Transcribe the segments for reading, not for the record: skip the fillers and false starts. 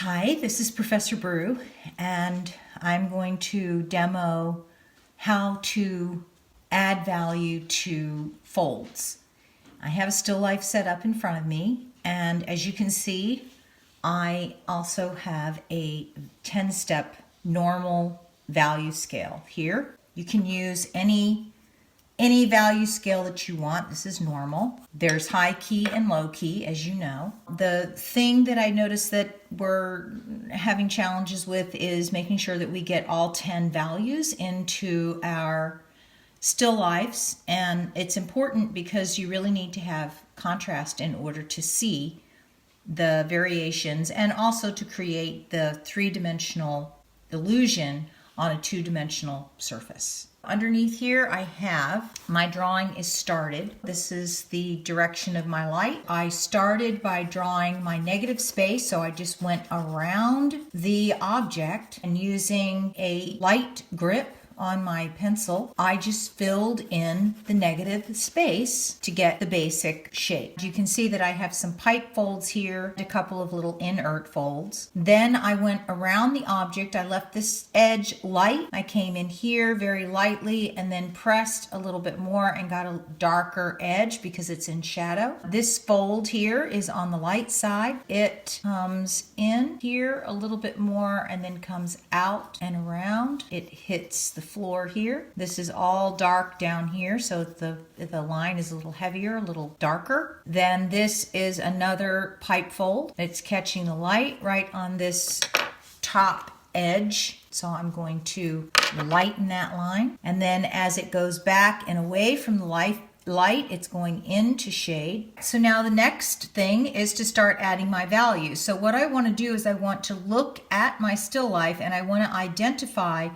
Hi, this is Professor Brew, and I'm going to demo how to add value to folds. I have a still life set up in front of me, and as you can see, I also have a 10-step normal value scale here. You can use any value scale that you want. This is normal. There's high key and low key, as you know. The thing that I noticed that we're having challenges with is making sure that we get all 10 values into our still lifes. And it's important because you really need to have contrast in order to see the variations and also to create the three-dimensional illusion on a two-dimensional surface. Underneath here I have my drawing is started. This is the direction of my light. I started by drawing my negative space, so I just went around the object and using a light grip on my pencil, I just filled in the negative space to get the basic shape. You can see that I have some pipe folds here, a couple of little inert folds. Then I went around the object. I left this edge light. I came in here very lightly and then pressed a little bit more and got a darker edge because it's in shadow. This fold here is on the light side. It comes in here a little bit more and then comes out and around. It hits the floor here. This is all dark down here, so the line is a little heavier, a little darker. Then this is another pipe fold. It's catching the light right on this top edge, so I'm going to lighten that line. And then as it goes back and away from the light, it's going into shade. So now the next thing is to start adding my values. So what I want to do is I want to look at my still life and I want to identify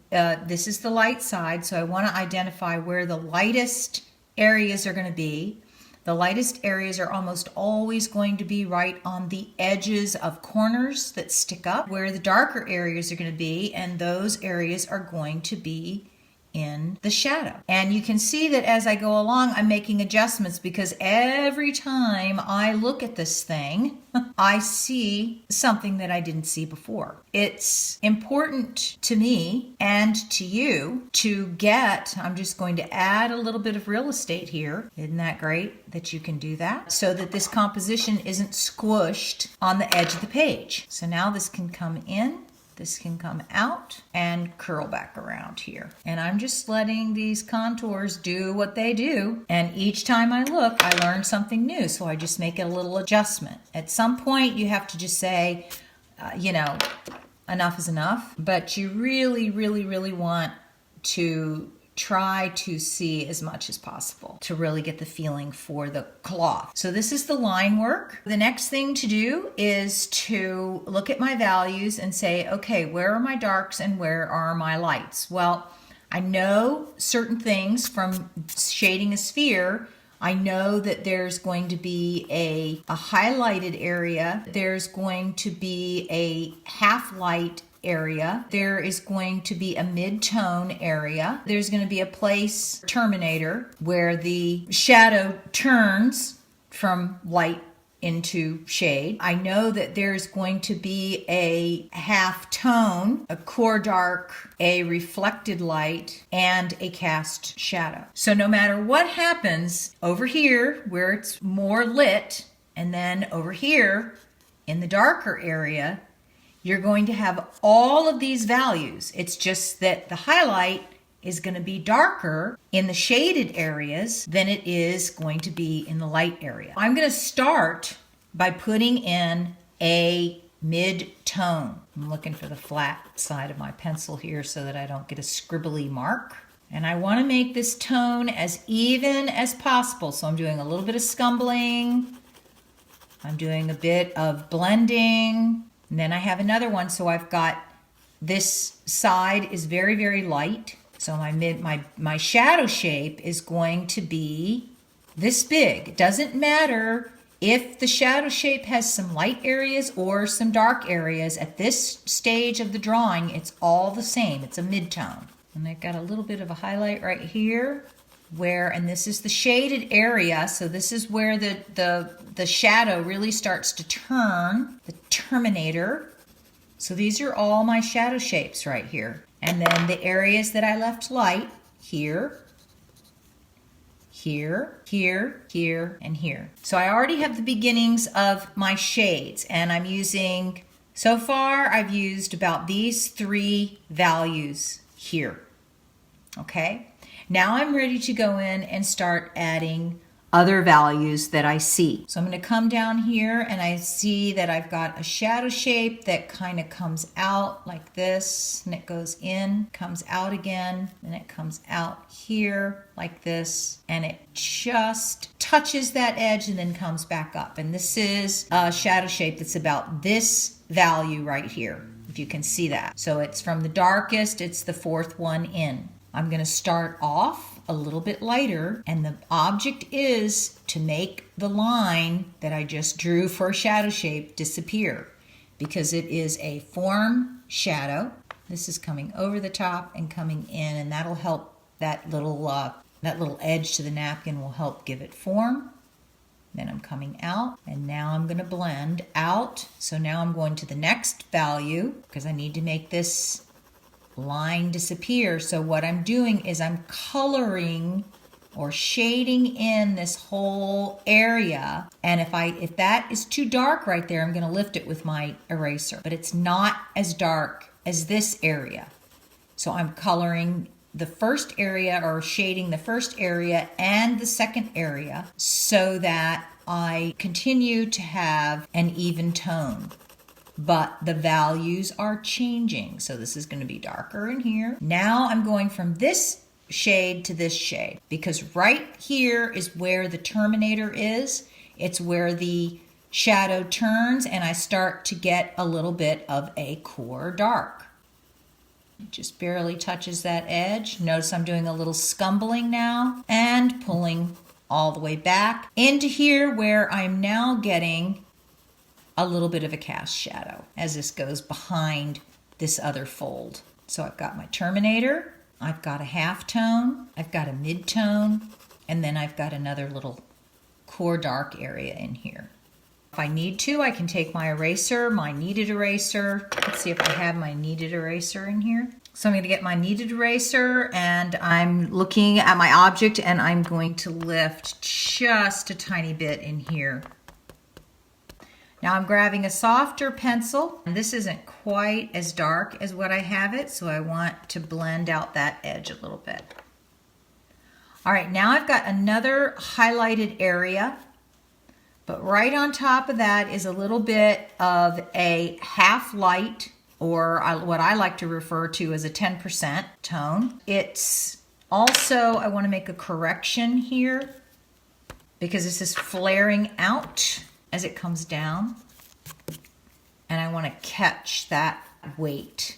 this is the light side, so I want to identify where the lightest areas are going to be. The lightest areas are almost always going to be right on the edges of corners that stick up, where the darker areas are going to be, and those areas are going to be in the shadow. And you can see that as I go along, I'm making adjustments because every time I look at this thing, I see something that I didn't see before. It's important to me and to you to get, I'm just going to add a little bit of real estate here. Isn't that great that you can do that? So that this composition isn't squished on the edge of the page. So now this can come in. This can come out and curl back around here. And I'm just letting these contours do what they do. And each time I look, I learn something new. So I just make a little adjustment. At some point, you have to just say, enough is enough. But you really, really, really want to try to see as much as possible to really get the feeling for the cloth. So this is the line work. The next thing to do is to look at my values and say, okay, where are my darks and where are my lights? Well, I know certain things from shading a sphere. I know that there's going to be a highlighted area. There's going to be a half light area. There is going to be a mid-tone area. There's going to be a place terminator where the shadow turns from light into shade. I know that there's going to be a half tone, a core dark, a reflected light, and a cast shadow. So no matter what happens over here where it's more lit, and then over here in the darker area, you're going to have all of these values. It's just that the highlight is going to be darker in the shaded areas than it is going to be in the light area. I'm going to start by putting in a mid-tone. I'm looking for the flat side of my pencil here so that I don't get a scribbly mark. And I want to make this tone as even as possible. So I'm doing a little bit of scumbling. I'm doing a bit of blending. And then I have another one, so I've got this side is very, very light. So my shadow shape is going to be this big. It doesn't matter if the shadow shape has some light areas or some dark areas. At this stage of the drawing, it's all the same. It's a mid-tone. And I've got a little bit of a highlight right here. where, and this is the shaded area, so this is where the shadow really starts to turn, the terminator. So these are all my shadow shapes right here. And then the areas that I left light, here, here, here, here, and here. So I already have the beginnings of my shades, and I'm using, so far I've used about these 3 values here. Okay, now I'm ready to go in and start adding other values that I see. So I'm going to come down here and I see that I've got a shadow shape that kind of comes out like this, and it goes in, comes out again, and it comes out here like this, and it just touches that edge and then comes back up. And this is a shadow shape that's about this value right here, if you can see that. So it's from the darkest, it's the 4th one in. I'm going to start off a little bit lighter, and the object is to make the line that I just drew for a shadow shape disappear, because it is a form shadow. This is coming over the top and coming in, and that'll help that little edge to the napkin will help give it form. Then I'm coming out, and now I'm going to blend out. So now I'm going to the next value because I need to make this line disappear. So what I'm doing is I'm coloring or shading in this whole area, and if that is too dark right there, I'm going to lift it with my eraser, but it's not as dark as this area. So I'm coloring the first area, or shading the first area and the second area, so that I continue to have an even tone. But the values are changing. So this is going to be darker in here. Now I'm going from this shade to this shade, because right here is where the terminator is. It's where the shadow turns, and I start to get a little bit of a core dark. It just barely touches that edge. Notice I'm doing a little scumbling now and pulling all the way back into here, where I'm now getting a little bit of a cast shadow as this goes behind this other fold. So I've got my terminator, I've got a half tone, I've got a mid-tone, and then I've got another little core dark area in here. If I need to, I can take my eraser, my kneaded eraser. Let's see if I have my kneaded eraser in here. So I'm going to get my kneaded eraser, and I'm looking at my object, and I'm going to lift just a tiny bit in here. Now I'm grabbing a softer pencil, and this isn't quite as dark as what I have it, so I want to blend out that edge a little bit. All right, now I've got another highlighted area, but right on top of that is a little bit of a half light, or what I like to refer to as a 10% tone. It's also, I want to make a correction here because this is flaring out as it comes down, and I want to catch that weight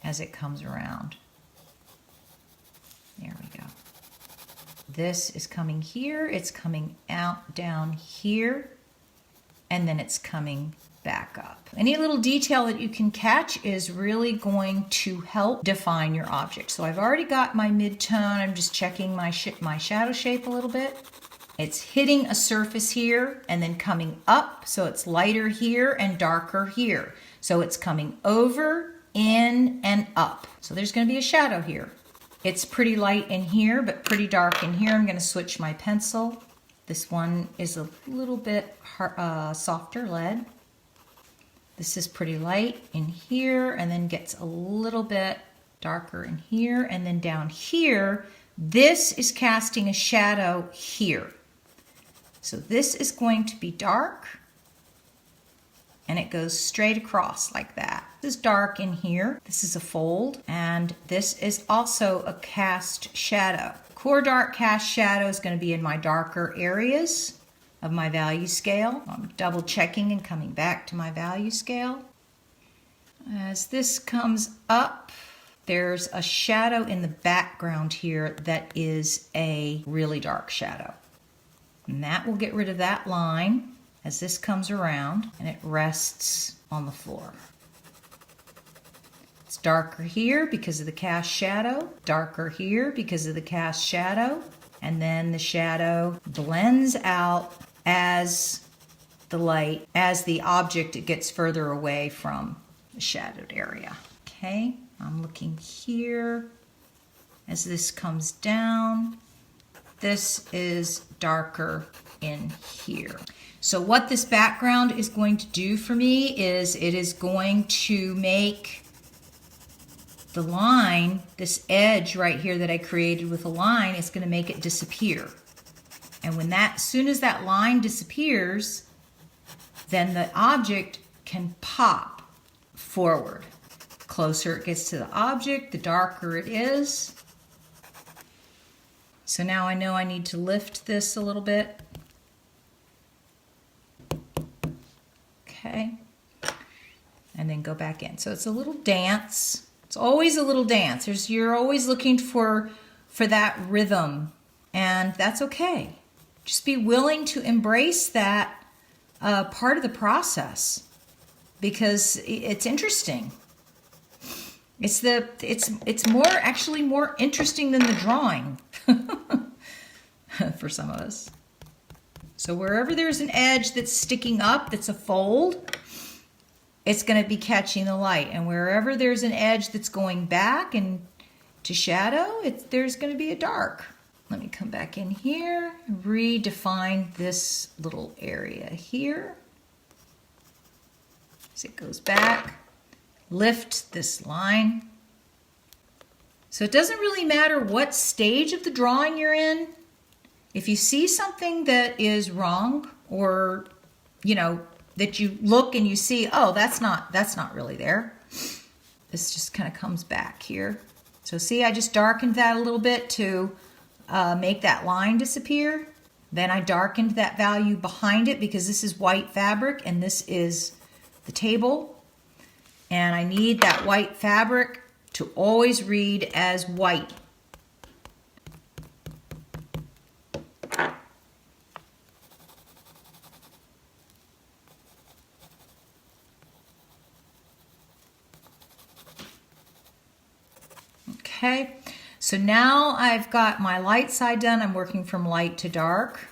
as it comes around. There we go. This is coming here, it's coming out down here, and then it's coming back up. Any little detail that you can catch is really going to help define your object. So I've already got my mid-tone. I'm just checking my shadow shape a little bit. It's hitting a surface here and then coming up, so it's lighter here and darker here. So it's coming over, in, and up. So there's going to be a shadow here. It's pretty light in here, but pretty dark in here. I'm going to switch my pencil. This one is a little bit softer lead. This is pretty light in here, and then gets a little bit darker in here, and then down here, this is casting a shadow here. So this is going to be dark, and it goes straight across like that. This is dark in here. This is a fold, and this is also a cast shadow. Core dark cast shadow is going to be in my darker areas of my value scale. I'm double checking and coming back to my value scale. As this comes up, there's a shadow in the background here that is a really dark shadow. And that will get rid of that line as this comes around and it rests on the floor. It's darker here because of the cast shadow, darker here because of the cast shadow, and then the shadow blends out as the object gets further away from the shadowed area. Okay, I'm looking here as this comes down. This is darker in here. So what this background is going to do for me is it is going to make the line, this edge right here that I created with a line, is going to make it disappear. And when as soon as that line disappears, then the object can pop forward. The closer it gets to the object, the darker it is. So now I know I need to lift this a little bit. Okay. And then go back in. So it's a little dance. It's always a little dance. You're always looking for that rhythm, and that's okay. Just be willing to embrace that part of the process, because it's interesting. It's more interesting than the drawing for some of us. So wherever there's an edge that's sticking up, that's a fold, it's going to be catching the light. And wherever there's an edge that's going back and to shadow, there's going to be a dark. Let me come back in here, redefine this little area here. As it goes back, lift this line. So it doesn't really matter what stage of the drawing you're in. If you see something that is wrong, or that you look and you see, oh, that's not really there. This just kind of comes back here. So see, I just darkened that a little bit to make that line disappear. Then I darkened that value behind it because this is white fabric and this is the table. And I need that white fabric to always read as white. Okay, so now I've got my light side done. I'm working from light to dark.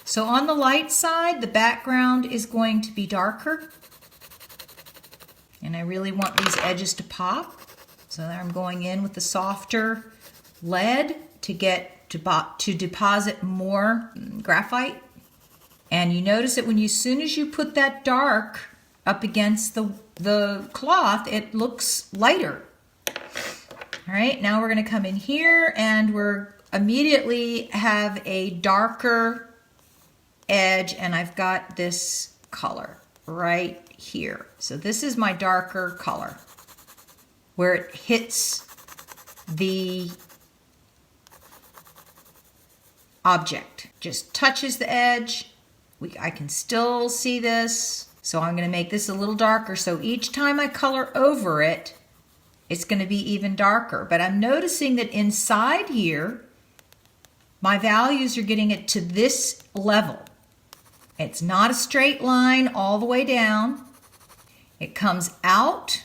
So on the light side, the background is going to be darker. And I really want these edges to pop. So I'm going in with the softer lead to get to deposit more graphite. And you notice that as soon as you put that dark up against the cloth, it looks lighter. All right, now we're going to come in here and we're immediately have a darker edge, and I've got this color right here. So this is my darker color where it hits the object. Just touches the edge. I can still see this. So I'm going to make this a little darker. So each time I color over it, it's going to be even darker. But I'm noticing that inside here, my values are getting it to this level. It's not a straight line all the way down. It comes out,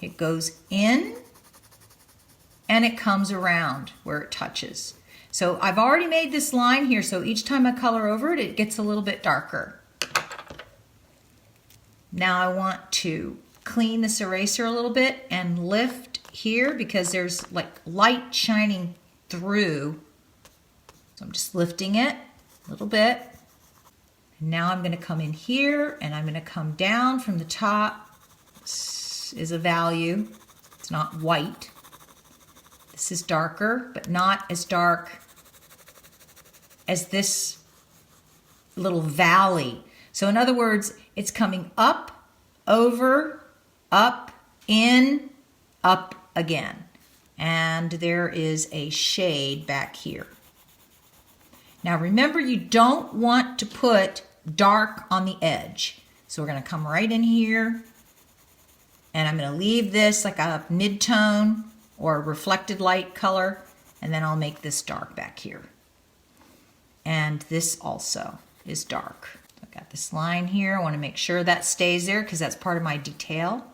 it goes in, and it comes around where it touches. So I've already made this line here, so each time I color over it, it gets a little bit darker. Now I want to clean this eraser a little bit and lift here because there's like light shining through. So I'm just lifting it a little bit. And now I'm going to come in here and I'm going to come down from the top. This is a value. It's not white. This is darker, but not as dark as this little valley. So in other words, it's coming up, over, up, in, up again. And there is a shade back here. Now remember, you don't want to put dark on the edge. So we're going to come right in here and I'm going to leave this like a mid-tone or reflected light color, and then I'll make this dark back here. And this also is dark. I've got this line here. I want to make sure that stays there because that's part of my detail.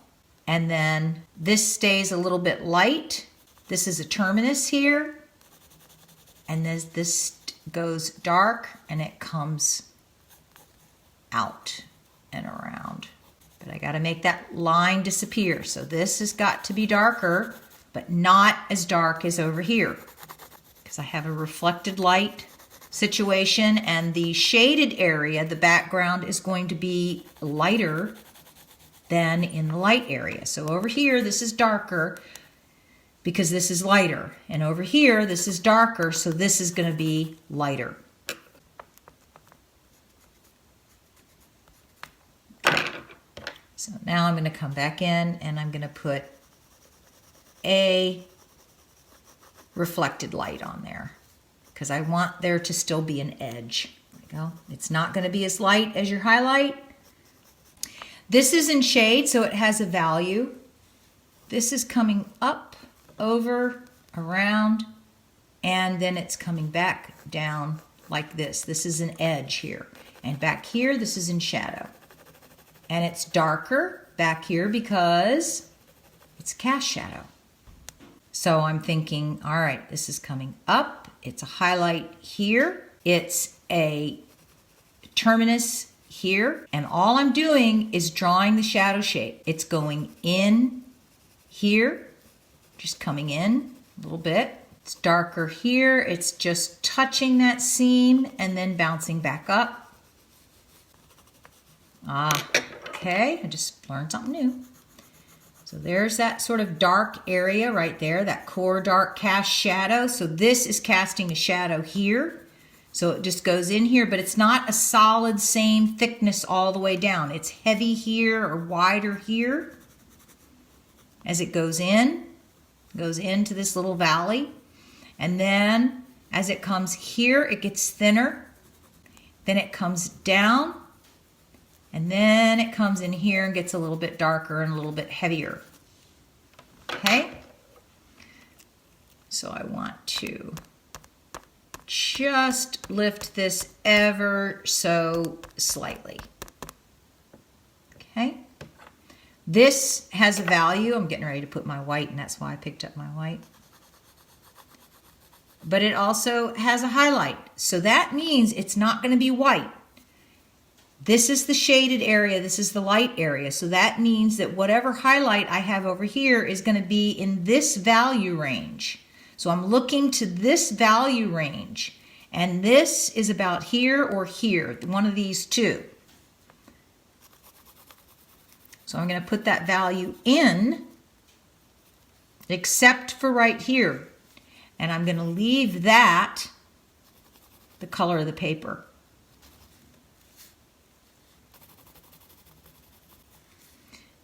And then this stays a little bit light. This is a terminus here. And this goes dark and it comes out and around. But I got to make that line disappear. So this has got to be darker, but not as dark as over here, because I have a reflected light situation, and the shaded area, the background, is going to be lighter than in the light area. So over here, this is darker because this is lighter. And over here, this is darker, so this is going to be lighter. So now I'm going to come back in and I'm going to put a reflected light on there because I want there to still be an edge. There we go. It's not going to be as light as your highlight. This is in shade, so it has a value. This is coming up, over, around, and then it's coming back down like this. This is an edge here. And back here, this is in shadow. And it's darker back here because it's cast shadow. So I'm thinking, all right, this is coming up. It's a highlight here. It's a terminus here. And all I'm doing is drawing the shadow shape. It's going in here, just coming in a little bit. It's darker here. It's just touching that seam and then bouncing back up. Okay, I just learned something new. So there's that sort of dark area right there, that core dark cast shadow. So this is casting a shadow here. So it just goes in here, but it's not a solid same thickness all the way down. It's heavy here or wider here as it goes into this little valley. And then as it comes here, it gets thinner. Then it comes down. And then it comes in here and gets a little bit darker and a little bit heavier. Okay? So I want to just lift this ever so slightly. Okay? This has a value. I'm getting ready to put my white, and that's why I picked up my white. But it also has a highlight. So that means it's not going to be white. This is the shaded area, this is the light area. So that means that whatever highlight I have over here is going to be in this value range. So I'm looking to this value range. And this is about here or here, one of these two. So I'm going to put that value in, except for right here. And I'm going to leave that the color of the paper.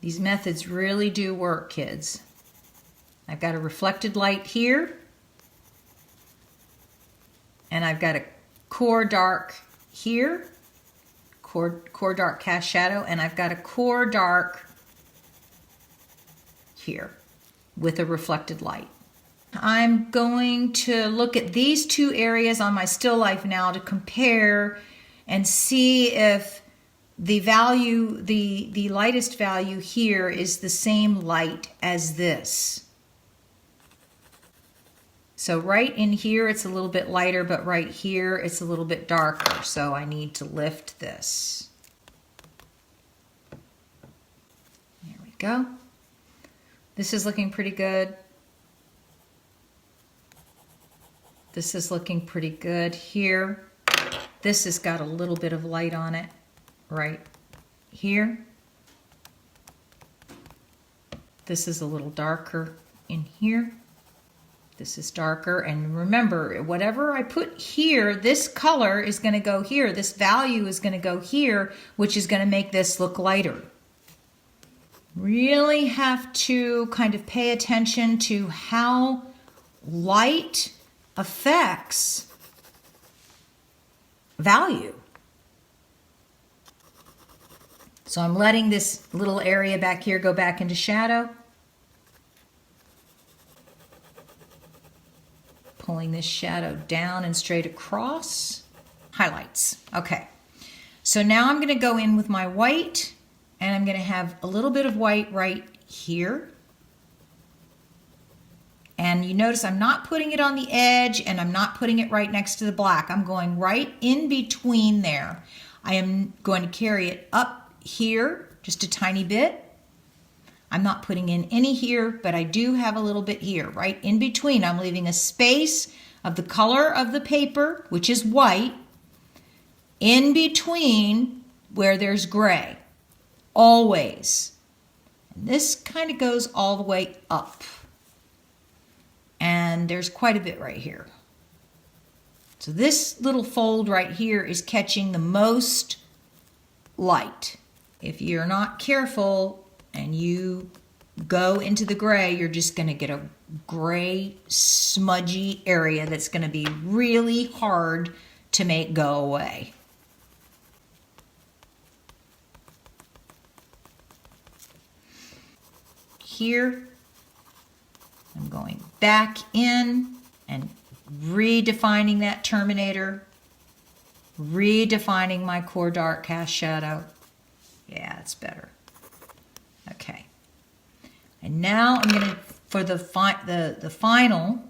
These methods really do work, kids. I've got a reflected light here, and I've got a core dark here, core dark cast shadow, and I've got a core dark here with a reflected light. I'm going to look at these two areas on my still life now to compare and see if the value, the lightest value here is the same light as this. So right in here it's a little bit lighter, but right here it's a little bit darker. So I need to lift this. There we go. This is looking pretty good. This is looking pretty good here. This has got a little bit of light on it. Right here. This is a little darker in here. This is darker. And remember, whatever I put here, this color is going to go here. This value is going to go here, which is going to make this look lighter. Really have to kind of pay attention to how light affects value. So I'm letting this little area back here go back into shadow. Pulling this shadow down and straight across. Highlights. Okay. So now I'm going to go in with my white, and I'm going to have a little bit of white right here. And you notice I'm not putting it on the edge and I'm not putting it right next to the black. I'm going right in between there. I am going to carry it up here just a tiny bit. I'm not putting in any here, but I do have a little bit here, right in between. I'm leaving a space of the color of the paper, which is white, in between where there's gray, always. And this kind of goes all the way up. And there's quite a bit right here. So this little fold right here is catching the most light. If you're not careful and you go into the gray, you're just going to get a gray, smudgy area that's going to be really hard to make go away. Here, I'm going back in and redefining that terminator, redefining my core dark cast shadow. Yeah, it's better. Okay. And now I'm going to, for the final,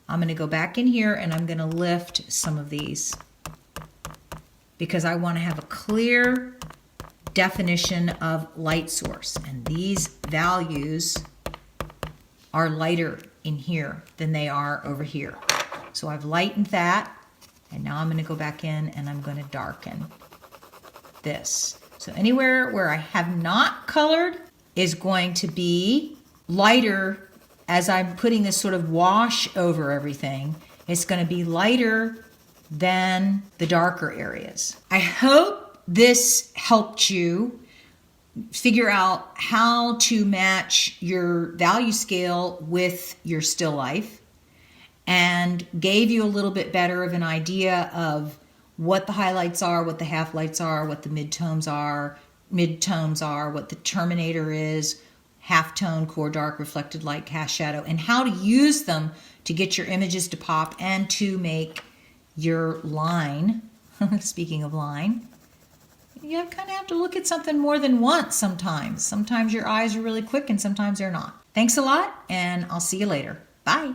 I'm going to go back in here and I'm going to lift some of these because I want to have a clear definition of light source. And these values are lighter in here than they are over here. So I've lightened that, and now I'm going to go back in and I'm going to darken this. So anywhere where I have not colored is going to be lighter as I'm putting this sort of wash over everything. It's going to be lighter than the darker areas. I hope this helped you figure out how to match your value scale with your still life and gave you a little bit better of an idea of what the highlights are, what the half lights are, what the midtones are, what the terminator is, halftone, core dark, reflected light, cast shadow, and how to use them to get your images to pop and to make your line. Speaking of line, you kind of have to look at something more than once sometimes. Sometimes your eyes are really quick and sometimes they're not. Thanks a lot, and I'll see you later. Bye.